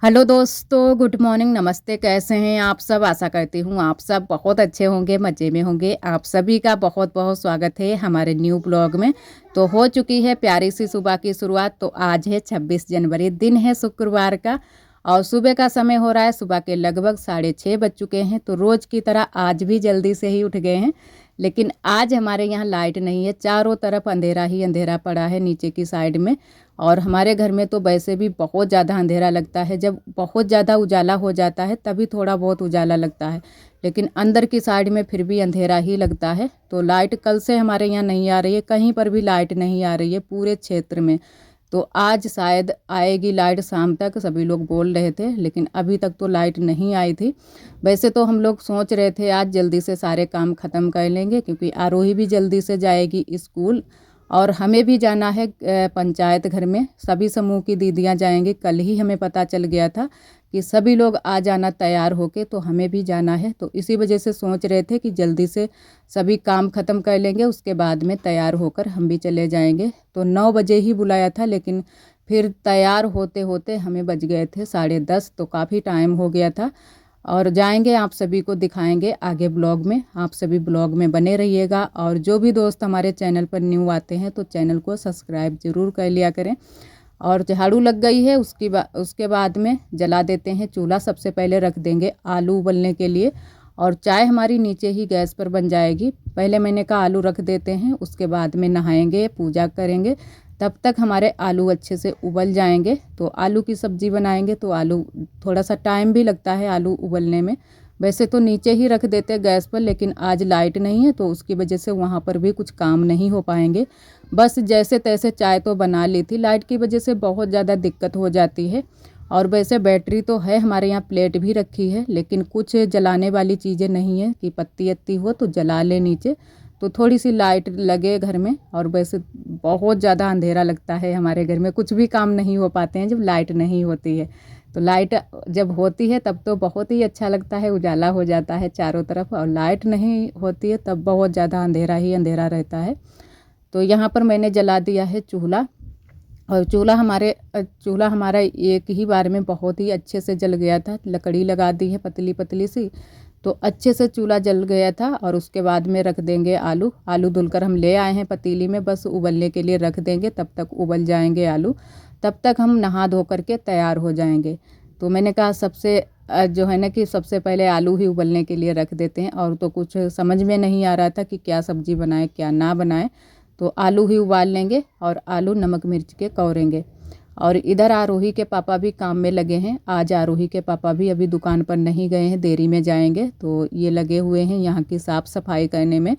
Hello दोस्तों, good morning, नमस्ते। कैसे हैं आप सब? आशा करती हूँ आप सब बहुत अच्छे होंगे, मज़े में होंगे। आप सभी का बहुत बहुत स्वागत है हमारे न्यू ब्लॉग में। तो हो चुकी है प्यारी सी सुबह की शुरुआत। तो आज है 26 जनवरी, दिन है शुक्रवार का और सुबह का समय हो रहा है सुबह के लगभग 6:30 बज चुके हैं। तो रोज़ की तरह आज भी जल्दी से ही उठ गए हैं, लेकिन आज हमारे यहाँ लाइट नहीं है। चारों तरफ अंधेरा ही अंधेरा पड़ा है नीचे की साइड में। और हमारे घर में तो वैसे भी बहुत ज़्यादा अंधेरा लगता है। जब बहुत ज़्यादा उजाला हो जाता है तभी थोड़ा बहुत उजाला लगता है, लेकिन अंदर की साइड में फिर भी अंधेरा ही लगता है। तो लाइट कल से हमारे यहाँ नहीं आ रही है, कहीं पर भी लाइट नहीं आ रही है पूरे क्षेत्र में। तो आज शायद आएगी लाइट शाम तक, सभी लोग बोल रहे थे, लेकिन अभी तक तो लाइट नहीं आई थी। वैसे तो हम लोग सोच रहे थे आज जल्दी से सारे काम ख़त्म कर लेंगे, क्योंकि आरोही भी जल्दी से जाएगी स्कूल और हमें भी जाना है पंचायत घर में। सभी समूह की दीदियां जाएंगी। कल ही हमें पता चल गया था कि सभी लोग आ जाना तैयार होके, तो हमें भी जाना है। तो इसी वजह से सोच रहे थे कि जल्दी से सभी काम ख़त्म कर लेंगे, उसके बाद में तैयार होकर हम भी चले जाएंगे। तो 9 बजे ही बुलाया था, लेकिन फिर तैयार होते होते हमें बज गए थे 10:30। तो काफ़ी टाइम हो गया था। और जाएंगे, आप सभी को दिखाएंगे आगे ब्लॉग में। आप सभी ब्लॉग में बने रहिएगा। और जो भी दोस्त हमारे चैनल पर न्यू आते हैं तो चैनल को सब्सक्राइब ज़रूर कर लिया करें। और झाड़ू लग गई है, उसके बाद में जला देते हैं चूल्हा। सबसे पहले रख देंगे आलू उबलने के लिए, और चाय हमारी नीचे ही गैस पर बन जाएगी। पहले मैंने कहा आलू रख देते हैं, उसके बाद में नहाएंगे, पूजा करेंगे, तब तक हमारे आलू अच्छे से उबल जाएंगे। तो आलू की सब्ज़ी बनाएंगे तो आलू थोड़ा सा टाइम भी लगता है आलू उबलने में। वैसे तो नीचे ही रख देते गैस पर, लेकिन आज लाइट नहीं है तो उसकी वजह से वहाँ पर भी कुछ काम नहीं हो पाएंगे। बस जैसे तैसे चाय तो बना ली थी। लाइट की वजह से बहुत ज़्यादा दिक्कत हो जाती है। और वैसे बैटरी तो है हमारे यहाँ, प्लेट भी रखी है, लेकिन कुछ जलाने वाली चीज़ें नहीं है कि पत्ती अत्ती हो तो जला ले नीचे, तो थोड़ी सी लाइट लगे घर में। और वैसे बहुत ज़्यादा अंधेरा लगता है हमारे घर में, कुछ भी काम नहीं हो पाते हैं जब लाइट नहीं होती है। तो लाइट जब होती है तब तो बहुत ही अच्छा लगता है, उजाला हो जाता है चारों तरफ। और लाइट नहीं होती है तब बहुत ज़्यादा अंधेरा ही अंधेरा रहता है। तो यहाँ पर मैंने जला दिया है चूल्हा। और चूल्हा हमारा एक ही बार में बहुत ही अच्छे से जल गया था। लकड़ी लगा दी है पतली पतली सी, तो अच्छे से चूल्हा जल गया था। और उसके बाद में रख देंगे आलू। आलू धुलकर हम ले आए हैं पतीली में, बस उबलने के लिए रख देंगे, तब तक उबल जाएंगे आलू। तब तक हम नहा धो करके तैयार हो जाएंगे। तो मैंने कहा जो है ना कि सबसे पहले आलू ही उबलने के लिए रख देते हैं। और तो कुछ समझ में नहीं आ रहा था कि क्या सब्ज़ी बनाए क्या ना बनाए, तो आलू ही उबाल लेंगे और आलू नमक मिर्च के कौरेंगे। और इधर आरोही के पापा भी काम में लगे हैं। आज आरोही के पापा भी अभी दुकान पर नहीं गए हैं, देरी में जाएंगे। तो ये लगे हुए हैं यहाँ की साफ़ सफाई करने में।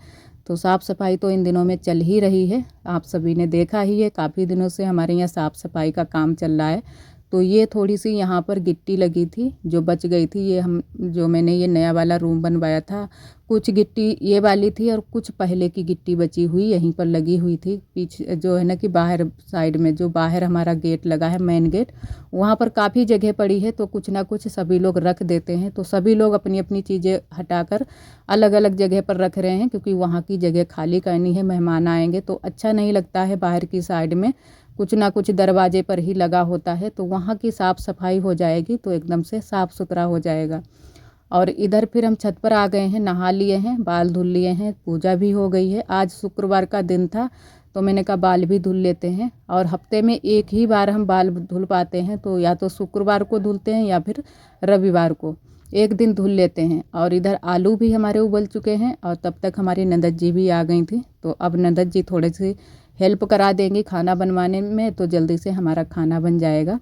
तो साफ़ सफाई तो इन दिनों में चल ही रही है, आप सभी ने देखा ही है। काफ़ी दिनों से हमारे यहाँ साफ़ सफाई का काम चल रहा है। तो ये थोड़ी सी यहाँ पर गिट्टी लगी थी जो बच गई थी, जो मैंने ये नया वाला रूम बनवाया था, कुछ गिट्टी ये वाली थी और कुछ पहले की गिट्टी बची हुई यहीं पर लगी हुई थी। पीछे जो है ना कि बाहर साइड में, जो बाहर हमारा गेट लगा है मेन गेट, वहाँ पर काफ़ी जगह पड़ी है। तो कुछ ना कुछ सभी लोग रख देते हैं। तो सभी लोग अपनी अपनी चीज़ें हटाकर अलग अलग जगह पर रख रहे हैं, क्योंकि वहाँ की जगह खाली करनी है। मेहमान आएंगे तो अच्छा नहीं लगता है, बाहर की साइड में कुछ ना कुछ दरवाजे पर ही लगा होता है। तो वहाँ की साफ़ सफाई हो जाएगी तो एकदम से साफ़ सुथरा हो जाएगा। और इधर फिर हम छत पर आ गए हैं, नहा लिए हैं, बाल धुल लिए हैं, पूजा भी हो गई है। आज शुक्रवार का दिन था तो मैंने कहा बाल भी धुल लेते हैं। और हफ्ते में एक ही बार हम बाल धुल पाते हैं, तो या तो शुक्रवार को धुलते हैं या फिर रविवार को, एक दिन धुल लेते हैं। और इधर आलू भी हमारे उबल चुके हैं और तब तक हमारी ननद जी भी आ गई थी। तो अब ननद जी थोड़े से हेल्प करा देंगी खाना बनवाने में, तो जल्दी से हमारा खाना बन जाएगा।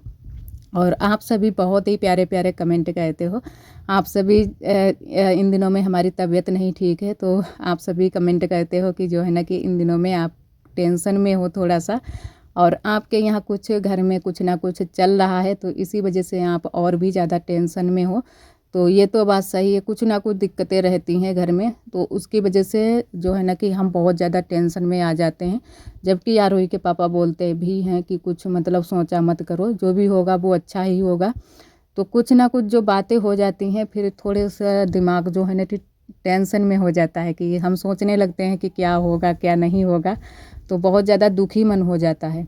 और आप सभी बहुत ही प्यारे प्यारे कमेंट कहते हो। आप सभी इन दिनों में हमारी तबीयत नहीं ठीक है, तो आप सभी कमेंट कहते हो कि जो है ना कि इन दिनों में आप टेंशन में हो थोड़ा सा, और आपके यहाँ कुछ घर में कुछ ना कुछ चल रहा है, तो इसी वजह से आप और भी ज़्यादा टेंशन में हो। तो ये तो बात सही है, कुछ ना कुछ दिक्कतें रहती हैं घर में, तो उसकी वजह से जो है ना कि हम बहुत ज़्यादा टेंशन में आ जाते हैं। जबकि आरोही के पापा बोलते भी हैं कि कुछ मतलब सोचा मत करो, जो भी होगा वो अच्छा ही होगा। तो कुछ ना कुछ जो बातें हो जाती हैं, फिर थोड़े सा दिमाग जो है ना कि टेंशन में हो जाता है कि हम सोचने लगते हैं कि क्या होगा क्या नहीं होगा, तो बहुत ज़्यादा दुखी मन हो जाता है।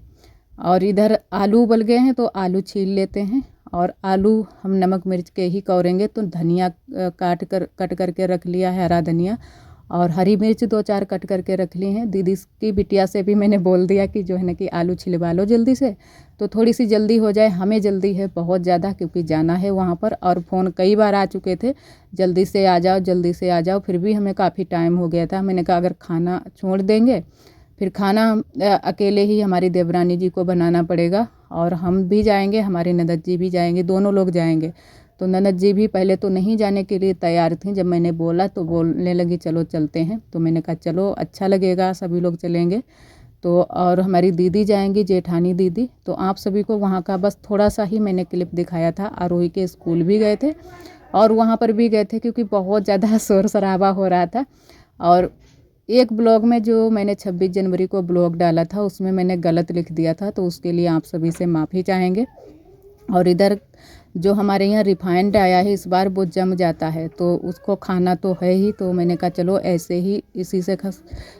और इधर आलू उबल गए हैं तो आलू छील लेते हैं। और आलू हम नमक मिर्च के ही कौरेंगे। तो धनिया कट करके रख लिया है, हरा धनिया, और हरी मिर्च 2-4 कट करके रख ली हैं। दीदी की बिटिया से भी मैंने बोल दिया कि जो है ना कि आलू छिलवा लो जल्दी से, तो थोड़ी सी जल्दी हो जाए। हमें जल्दी है बहुत ज़्यादा, क्योंकि जाना है वहाँ पर, और फ़ोन कई बार आ चुके थे जल्दी से आ जाओ, जल्दी से आ जाओ, फिर भी हमें काफ़ी टाइम हो गया था। मैंने कहा अगर खाना छोड़ देंगे फिर खाना अकेले ही हमारी देवरानी जी को बनाना पड़ेगा, और हम भी जाएंगे, हमारे ननद जी भी जाएंगे, दोनों लोग जाएंगे। तो ननद जी भी पहले तो नहीं जाने के लिए तैयार थी, जब मैंने बोला तो बोलने लगी चलो चलते हैं। तो मैंने कहा चलो अच्छा लगेगा, सभी लोग चलेंगे। तो और हमारी दीदी जाएंगी, जेठानी दीदी। तो आप सभी को वहाँ का बस थोड़ा सा ही मैंने क्लिप दिखाया था। आरोही के स्कूल भी गए थे और वहाँ पर भी गए थे, क्योंकि बहुत ज़्यादा शोर शराबा हो रहा था। और एक ब्लॉग में जो मैंने 26 जनवरी को ब्लॉग डाला था उसमें मैंने गलत लिख दिया था, तो उसके लिए आप सभी से माफ़ी चाहेंगे। और इधर जो हमारे यहाँ रिफाइंड आया है इस बार वो जम जाता है, तो उसको खाना तो है ही। तो मैंने कहा चलो ऐसे ही इसी से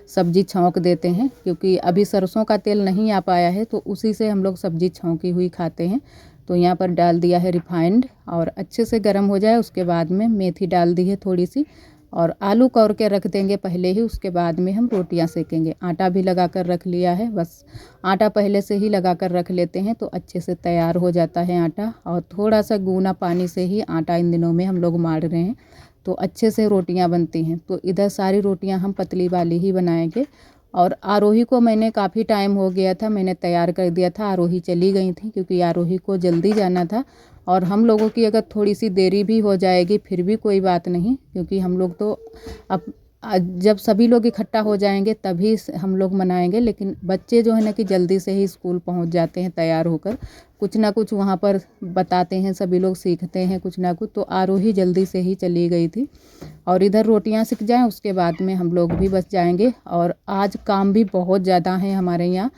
सब्ज़ी छौंक देते हैं, क्योंकि अभी सरसों का तेल नहीं आ पाया है, तो उसी से हम लोग सब्ज़ी छौंकी हुई खाते हैं। तो यहाँ पर डाल दिया है रिफाइंड, और अच्छे से गर्म हो जाए उसके बाद में मेथी डाल दी है थोड़ी सी, और आलू कौर के रख देंगे पहले ही। उसके बाद में हम रोटियां सेकेंगे। आटा भी लगा कर रख लिया है, बस आटा पहले से ही लगा कर रख लेते हैं तो अच्छे से तैयार हो जाता है आटा। और थोड़ा सा गूना पानी से ही आटा इन दिनों में हम लोग मार रहे हैं, तो अच्छे से रोटियां बनती हैं। तो इधर सारी रोटियां हम पतली वाली ही बनाएंगे। और आरोही को मैंने काफ़ी टाइम हो गया था, मैंने तैयार कर दिया था। आरोही चली गई थी, क्योंकि आरोही को जल्दी जाना था। और हम लोगों की अगर थोड़ी सी देरी भी हो जाएगी फिर भी कोई बात नहीं, क्योंकि हम लोग तो अब जब सभी लोग इकट्ठा हो जाएंगे तभी हम लोग मनाएंगे। लेकिन बच्चे जो है ना कि जल्दी से ही स्कूल पहुंच जाते हैं तैयार होकर, कुछ ना कुछ वहाँ पर बताते हैं, सभी लोग सीखते हैं कुछ ना कुछ। तो आरोही जल्दी से ही चली गई थी। और इधर रोटियां सिक जाएं उसके बाद में हम लोग भी बस जाएंगे। और आज काम भी बहुत ज़्यादा है हमारे यहाँ।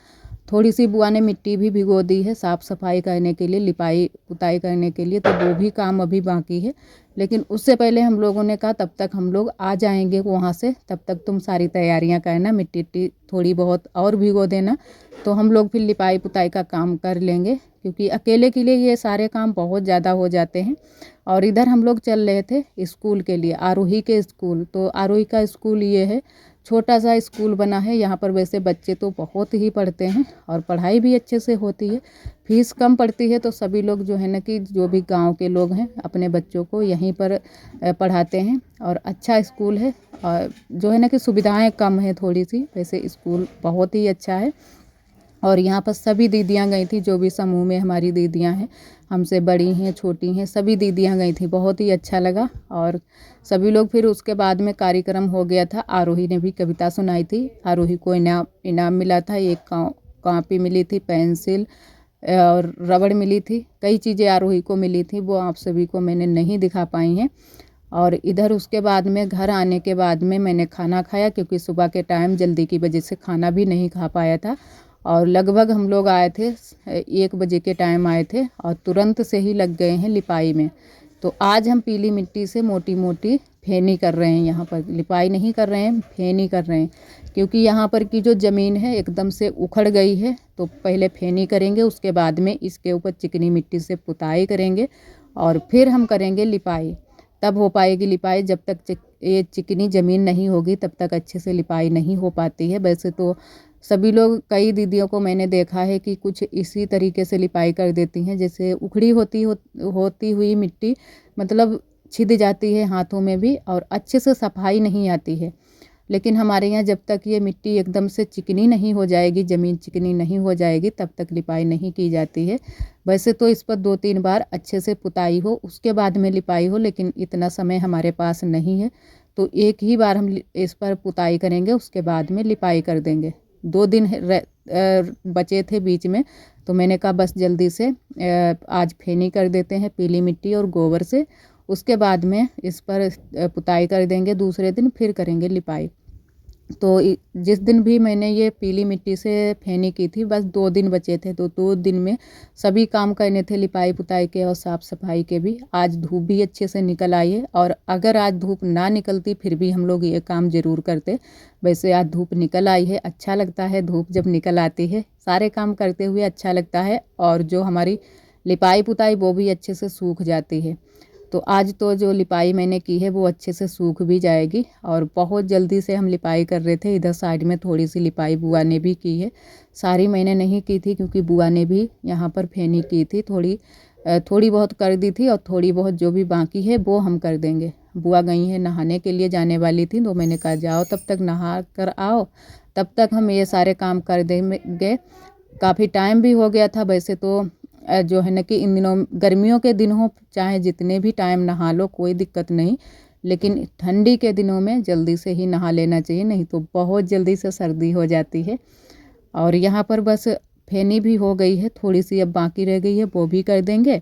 थोड़ी सी बुआ ने मिट्टी भी भिगो दी है साफ़ सफाई करने के लिए, लिपाई पुताई करने के लिए, तो वो भी काम अभी बाकी है। लेकिन उससे पहले हम लोगों ने कहा तब तक हम लोग आ जाएंगे वहाँ से, तब तक तुम सारी तैयारियां करना, मिट्टी थोड़ी बहुत और भिगो देना, तो हम लोग फिर लिपाई पुताई का काम कर लेंगे, क्योंकि अकेले के लिए ये सारे काम बहुत ज़्यादा हो जाते हैं। और इधर हम लोग चल रहे थे स्कूल के लिए, आरोही के स्कूल। तो आरोही का स्कूल ये है, छोटा सा स्कूल बना है यहाँ पर। वैसे बच्चे तो बहुत ही पढ़ते हैं और पढ़ाई भी अच्छे से होती है, फीस कम पड़ती है। तो सभी लोग जो है ना कि जो भी गांव के लोग हैं अपने बच्चों को यहीं पर पढ़ाते हैं। और अच्छा स्कूल है, और जो है ना कि सुविधाएं कम है थोड़ी सी, वैसे स्कूल बहुत ही अच्छा है। और यहाँ पर सभी दीदियाँ गई थी, जो भी समूह में हमारी दीदियाँ हैं, हमसे बड़ी हैं छोटी हैं, सभी दीदियाँ गई थी। बहुत ही अच्छा लगा। और सभी लोग फिर उसके बाद में कार्यक्रम हो गया था। आरोही ने भी कविता सुनाई थी। आरोही को इनाम मिला था, एक कॉपी मिली थी, पेंसिल और रबड़ मिली थी, कई चीज़ें आरोही को मिली थी, वो आप सभी को मैंने नहीं दिखा पाई हैं। और इधर उसके बाद में घर आने के बाद में मैंने खाना खाया, क्योंकि सुबह के टाइम जल्दी की वजह से खाना भी नहीं खा पाया था। और लगभग हम लोग आए थे 1 बजे के टाइम आए थे, और तुरंत से ही लग गए हैं लिपाई में। तो आज हम पीली मिट्टी से मोटी मोटी फेनी कर रहे हैं। यहाँ पर लिपाई नहीं कर रहे हैं, फेनी कर रहे हैं, क्योंकि यहाँ पर की जो ज़मीन है एकदम से उखड़ गई है। तो पहले फेनी करेंगे, उसके बाद में इसके ऊपर चिकनी मिट्टी से पुताई करेंगे, और फिर हम करेंगे लिपाई। तब हो पाएगी लिपाई। जब तक ये चिकनी ज़मीन नहीं होगी तब तक अच्छे से लिपाई नहीं हो पाती है। वैसे तो सभी लोग, कई दीदियों को मैंने देखा है कि कुछ इसी तरीके से लिपाई कर देती हैं, जैसे उखड़ी होती हुई मिट्टी, मतलब छिद जाती है हाथों में भी, और अच्छे से सफाई नहीं आती है। लेकिन हमारे यहाँ जब तक ये मिट्टी एकदम से चिकनी नहीं हो जाएगी, ज़मीन चिकनी नहीं हो जाएगी, तब तक लिपाई नहीं की जाती है। वैसे तो इस पर 2-3 बार अच्छे से पुताई हो उसके बाद में लिपाई हो, लेकिन इतना समय हमारे पास नहीं है, तो एक ही बार हम इस पर पुताई करेंगे, उसके बाद में लिपाई कर देंगे। 2 दिन बचे थे बीच में, तो मैंने कहा बस जल्दी से आज फेनी कर देते हैं पीली मिट्टी और गोबर से, उसके बाद में इस पर पुताई कर देंगे। दूसरे दिन फिर करेंगे लिपाई। तो जिस दिन भी मैंने ये पीली मिट्टी से फेनी की थी, बस 2 दिन बचे थे, तो 2 दिन में सभी काम करने थे, लिपाई पुताई के और साफ़ सफाई के भी। आज धूप भी अच्छे से निकल आई है, और अगर आज धूप ना निकलती फिर भी हम लोग ये काम ज़रूर करते। वैसे आज धूप निकल आई है, अच्छा लगता है धूप जब निकल आती है, सारे काम करते हुए अच्छा लगता है। और जो हमारी लिपाई पुताई वो भी अच्छे से सूख जाती है। तो आज तो जो लिपाई मैंने की है वो अच्छे से सूख भी जाएगी। और बहुत जल्दी से हम लिपाई कर रहे थे। इधर साइड में थोड़ी सी लिपाई बुआ ने भी की है, सारी मैंने नहीं की थी क्योंकि बुआ ने भी यहाँ पर फेनी की थी, थोड़ी बहुत कर दी थी और थोड़ी बहुत जो भी बाकी है वो हम कर देंगे। बुआ गई हैं नहाने के लिए, जाने वाली थी, तो मैंने कहा जाओ तब तक नहा कर आओ, तब तक हम ये सारे काम कर देंगे। काफ़ी टाइम भी हो गया था वैसे तो जो है ना कि इन दिनों गर्मियों के दिन हो चाहे जितने भी टाइम नहा लो कोई दिक्कत नहीं, लेकिन ठंडी के दिनों में जल्दी से ही नहा लेना चाहिए, नहीं तो बहुत जल्दी से सर्दी हो जाती है। और यहाँ पर बस फेनी भी हो गई है, थोड़ी सी अब बाकी रह गई है, वो भी कर देंगे।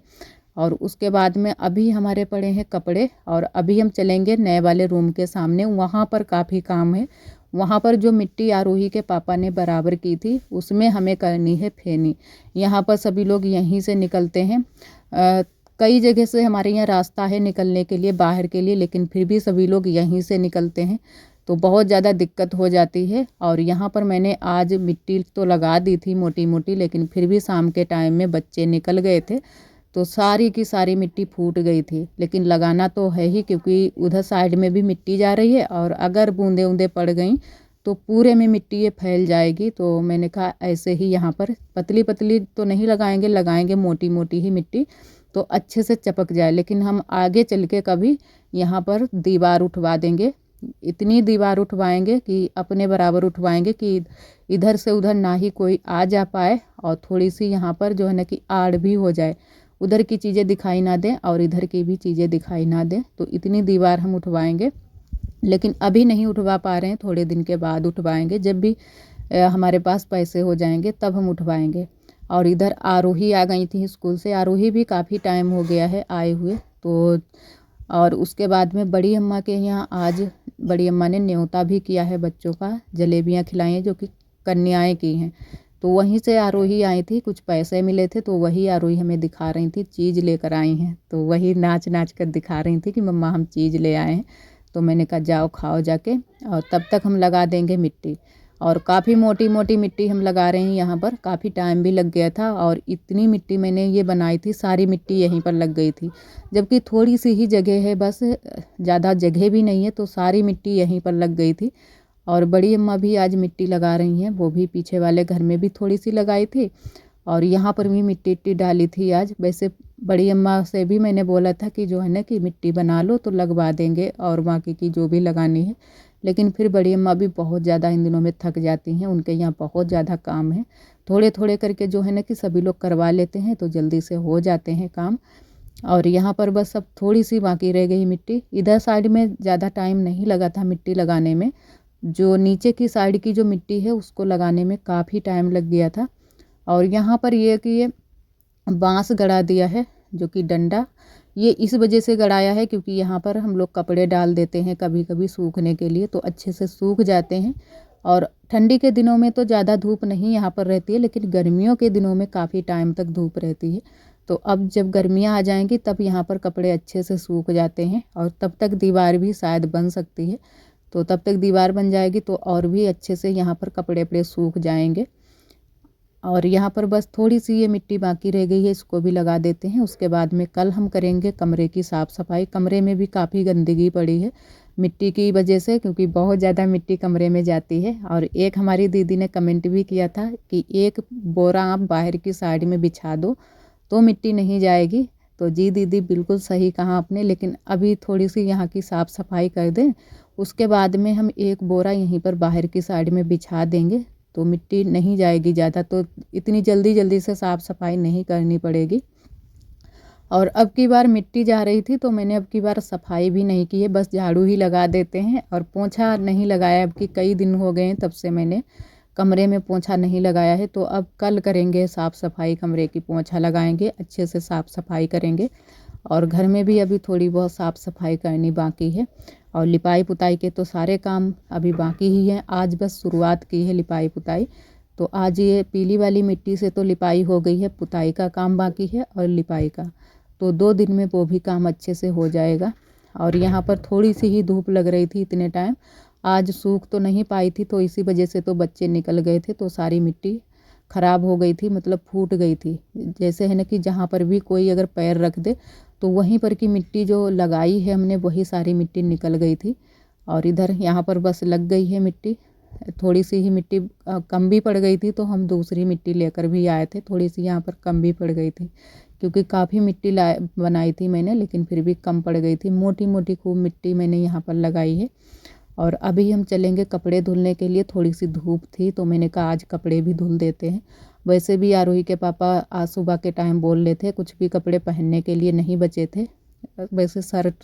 और उसके बाद में अभी हमारे पड़े हैं कपड़े, और अभी हम चलेंगे नए वाले रूम के सामने, वहाँ पर काफ़ी काम है। वहाँ पर जो मिट्टी आरोही के पापा ने बराबर की थी उसमें हमें करनी है फेनी। यहाँ पर सभी लोग यहीं से निकलते हैं। कई जगह से हमारे यहाँ रास्ता है निकलने के लिए बाहर के लिए, लेकिन फिर भी सभी लोग यहीं से निकलते हैं, तो बहुत ज़्यादा दिक्कत हो जाती है। और यहाँ पर मैंने आज मिट्टी तो लगा दी थी मोटी मोटी, लेकिन फिर भी शाम के टाइम में बच्चे निकल गए थे तो सारी की सारी मिट्टी फूट गई थी। लेकिन लगाना तो है ही क्योंकि उधर साइड में भी मिट्टी जा रही है, और अगर बूंदे बूंदे पड़ गई तो पूरे में मिट्टी ये फैल जाएगी। तो मैंने कहा ऐसे ही यहाँ पर पतली पतली तो नहीं लगाएंगे, लगाएंगे मोटी मोटी ही मिट्टी, तो अच्छे से चपक जाए। लेकिन हम आगे चल के कभी यहाँ पर दीवार उठवा देंगे, इतनी दीवार उठवाएंगे कि अपने बराबर उठवाएंगे कि इधर से उधर ना ही कोई आ जा पाए, और थोड़ी सी यहाँ पर जो है ना कि आड़ भी हो जाए, उधर की चीज़ें दिखाई ना दें और इधर की भी चीज़ें दिखाई ना दें। तो इतनी दीवार हम उठवाएंगे, लेकिन अभी नहीं उठवा पा रहे हैं, थोड़े दिन के बाद उठवाएंगे, जब भी हमारे पास पैसे हो जाएंगे तब हम उठवाएंगे। और इधर आरोही आ गई थी स्कूल से, आरोही भी काफ़ी टाइम हो गया है आए हुए। तो और उसके बाद में बड़ी अम्मा के यहाँ आज बड़ी अम्मा ने न्योता भी किया है बच्चों का, जलेबियाँ खिलाई हैं जो कि कन्याएँ की हैं। तो वहीं से आरोही आई थी, कुछ पैसे मिले थे तो वही आरोही हमें दिखा रही थी, चीज़ लेकर आई हैं, तो वही नाच नाच कर दिखा रही थी कि मम्मा हम चीज़ ले आए हैं। तो मैंने कहा जाओ खाओ जाके, और तब तक हम लगा देंगे मिट्टी। और काफ़ी मोटी मोटी मिट्टी हम लगा रहे हैं यहाँ पर, काफ़ी टाइम भी लग गया था। और इतनी मिट्टी मैंने ये बनाई थी, सारी मिट्टी यहीं पर लग गई थी, जबकि थोड़ी सी ही जगह है, बस ज़्यादा जगह भी नहीं है, तो सारी मिट्टी यहीं पर लग गई थी। और बड़ी अम्मा भी आज मिट्टी लगा रही हैं, वो भी पीछे वाले घर में भी थोड़ी सी लगाई थी, और यहाँ पर भी मिट्टी इट्टी डाली थी आज। वैसे बड़ी अम्मा से भी मैंने बोला था कि जो है ना कि मिट्टी बना लो तो लगवा देंगे, और बाकी की जो भी लगानी है, लेकिन फिर बड़ी अम्मा भी बहुत ज़्यादा इन दिनों में थक जाती हैं, उनके यहाँ बहुत ज़्यादा काम है। थोड़े थोड़े करके जो है ना कि सभी लोग करवा लेते हैं तो जल्दी से हो जाते हैं काम। और यहाँ पर बस अब थोड़ी सी बाकी रह गई मिट्टी। इधर साइड में ज़्यादा टाइम नहीं लगा था मिट्टी लगाने में, जो नीचे की साइड की जो मिट्टी है उसको लगाने में काफ़ी टाइम लग गया था। और यहाँ पर ये कि ये बांस गड़ा दिया है, जो कि डंडा, ये इस वजह से गड़ाया है क्योंकि यहाँ पर हम लोग कपड़े डाल देते हैं कभी कभी सूखने के लिए, तो अच्छे से सूख जाते हैं। और ठंडी के दिनों में तो ज़्यादा धूप नहीं यहाँ पर रहती है, लेकिन गर्मियों के दिनों में काफ़ी टाइम तक धूप रहती है। तो अब जब गर्मियाँ आ जाएंगी तब यहाँ पर कपड़े अच्छे से सूख जाते हैं, और तब तक दीवार भी शायद बन सकती है। तो तब तक दीवार बन जाएगी तो और भी अच्छे से यहाँ पर कपड़े वपड़े सूख जाएंगे। और यहाँ पर बस थोड़ी सी ये मिट्टी बाकी रह गई है, इसको भी लगा देते हैं। उसके बाद में कल हम करेंगे कमरे की साफ़ सफाई। कमरे में भी काफ़ी गंदगी पड़ी है मिट्टी की वजह से, क्योंकि बहुत ज़्यादा मिट्टी कमरे में जाती है। और एक हमारी दीदी ने कमेंट भी किया था कि एक बोरा आप बाहर की साइड में बिछा दो तो मिट्टी नहीं जाएगी। तो जी दीदी बिल्कुल सही कहा आपने, लेकिन अभी थोड़ी सी यहाँ की साफ़ सफाई कर दें, उसके बाद में हम एक बोरा यहीं पर बाहर की साइड में बिछा देंगे तो मिट्टी नहीं जाएगी ज़्यादा, तो इतनी जल्दी जल्दी से साफ़ सफाई नहीं करनी पड़ेगी। और अब की बार मिट्टी जा रही थी तो मैंने अब की बार सफाई भी नहीं की है, बस झाड़ू ही लगा देते हैं, और पोंछा नहीं लगाया। अब की कई दिन हो गए हैं तब से मैंने कमरे में पोंछा नहीं लगाया है, तो अब कल करेंगे साफ़ सफाई कमरे की, पोंछा लगाएंगे, अच्छे से साफ़ सफाई करेंगे। और घर में भी अभी थोड़ी बहुत साफ़ सफाई करनी बाकी है। और लिपाई पुताई के तो सारे काम अभी बाकी ही हैं, आज बस शुरुआत की है लिपाई पुताई। तो आज ये पीली वाली मिट्टी से तो लिपाई हो गई है, पुताई का काम बाकी है और लिपाई का, तो 2 दिन में वो भी काम अच्छे से हो जाएगा। और यहाँ पर थोड़ी सी ही धूप लग रही थी इतने टाइम, आज सूख तो नहीं पाई थी, तो इसी वजह से तो बच्चे निकल गए थे तो सारी मिट्टी ख़राब हो गई थी, मतलब फूट गई थी। जैसे है ना कि जहाँ पर भी कोई अगर पैर रख दे तो वहीं पर की मिट्टी जो लगाई है हमने वही सारी मिट्टी निकल गई थी। और इधर यहाँ पर बस लग गई है मिट्टी, थोड़ी सी ही मिट्टी कम भी पड़ गई थी तो हम दूसरी मिट्टी लेकर भी आए थे। थोड़ी सी यहाँ पर कम भी पड़ गई थी क्योंकि काफ़ी मिट्टी बनाई थी मैंने, लेकिन फिर भी कम पड़ गई थी। मोटी मोटी खूब मिट्टी मैंने यहाँ पर लगाई है। और अभी हम चलेंगे कपड़े धुलने के लिए। थोड़ी सी धूप थी तो मैंने कहा आज कपड़े भी धुल देते हैं। वैसे भी आरोही के पापा आज सुबह के टाइम बोल रहे थे, कुछ भी कपड़े पहनने के लिए नहीं बचे थे। वैसे शर्ट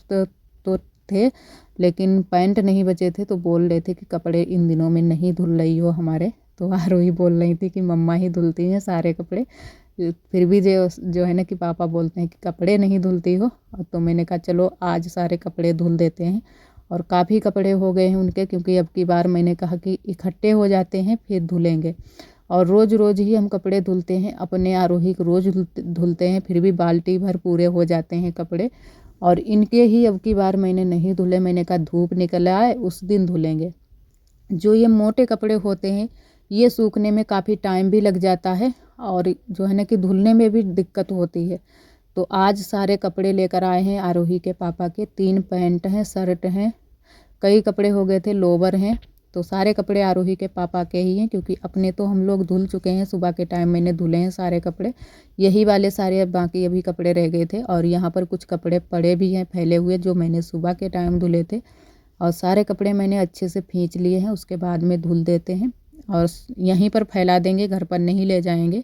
तो थे लेकिन पैंट नहीं बचे थे, तो बोल रहे थे कि कपड़े इन दिनों में नहीं धुल रही हो हमारे। तो आरोही बोल रही थी कि मम्मा ही धुलती हैं सारे कपड़े। फिर भी जो है ना कि पापा बोलते हैं कि कपड़े नहीं धुलती हो। तो मैंने कहा चलो आज सारे कपड़े धुल देते हैं। और काफ़ी कपड़े हो गए हैं उनके, क्योंकि अब की बार मैंने कहा कि इकट्ठे हो जाते हैं फिर धुलेंगे। और रोज़ रोज़ ही हम कपड़े धुलते हैं, अपने आरोही को रोज़ धुलते हैं, फिर भी बाल्टी भर पूरे हो जाते हैं कपड़े। और इनके ही अब की बार मैंने नहीं धुले। मैंने कहा धूप निकल आए उस दिन धुलेंगे। जो ये मोटे कपड़े होते हैं ये सूखने में काफ़ी टाइम भी लग जाता है और जो है ना कि धुलने में भी दिक्कत होती है। तो आज सारे कपड़े लेकर आए हैं आरोही के पापा के। 3 पैंट हैं, शर्ट हैं, कई कपड़े हो गए थे, लोवर हैं। तो सारे कपड़े आरोही के पापा के ही हैं, क्योंकि अपने तो हम लोग धुल चुके हैं। सुबह के टाइम मैंने धुले हैं सारे कपड़े, यही वाले सारे, अब बाकी अभी कपड़े रह गए थे। और यहाँ पर कुछ कपड़े पड़े भी हैं फैले हुए, जो मैंने सुबह के टाइम धुले थे। और सारे कपड़े मैंने अच्छे से खींच लिए हैं, उसके बाद में धुल देते हैं और यहीं पर फैला देंगे, घर पर नहीं ले जाएंगे,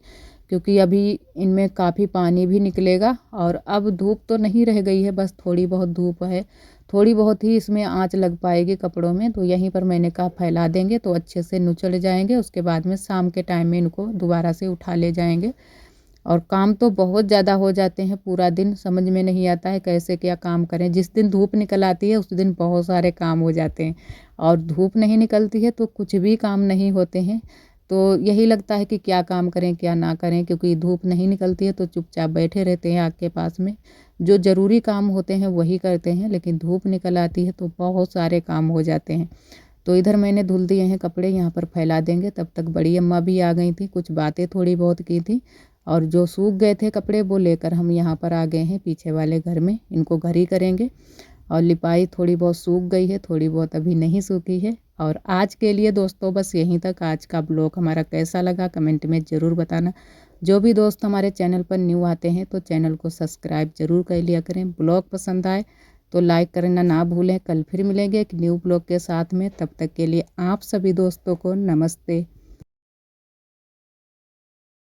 क्योंकि अभी इनमें काफ़ी पानी भी निकलेगा। और अब धूप तो नहीं रह गई है, बस थोड़ी बहुत धूप है, थोड़ी बहुत ही इसमें आंच लग पाएगी कपड़ों में। तो यहीं पर मैंने कहा फैला देंगे तो अच्छे से नुचड़ जाएंगे। उसके बाद में शाम के टाइम में इनको दोबारा से उठा ले जाएंगे। और काम तो बहुत ज़्यादा हो जाते हैं, पूरा दिन समझ में नहीं आता है कैसे क्या काम करें। जिस दिन धूप निकल आती है उस दिन बहुत सारे काम हो जाते हैं, और धूप नहीं निकलती है तो कुछ भी काम नहीं होते हैं। तो यही लगता है कि क्या काम करें क्या ना करें, क्योंकि धूप नहीं निकलती है तो चुपचाप बैठे रहते हैं आग के पास में। जो ज़रूरी काम होते हैं वही करते हैं, लेकिन धूप निकल आती है तो बहुत सारे काम हो जाते हैं। तो इधर मैंने धुल दिए हैं कपड़े, यहाँ पर फैला देंगे। तब तक बड़ी अम्मा भी आ गई थी, कुछ बातें थोड़ी बहुत की थी। और जो सूख गए थे कपड़े वो लेकर हम यहाँ पर आ गए हैं पीछे वाले घर में, इनको घर ही करेंगे। और लिपाई थोड़ी बहुत सूख गई है, थोड़ी बहुत अभी नहीं सूखी है। और आज के लिए दोस्तों बस यहीं तक। आज का ब्लॉग हमारा कैसा लगा कमेंट में ज़रूर बताना। जो भी दोस्त हमारे चैनल पर न्यू आते हैं तो चैनल को सब्सक्राइब ज़रूर कर लिया करें। ब्लॉग पसंद आए तो लाइक करना ना भूलें। कल फिर मिलेंगे एक न्यू ब्लॉग के साथ में, तब तक के लिए आप सभी दोस्तों को नमस्ते।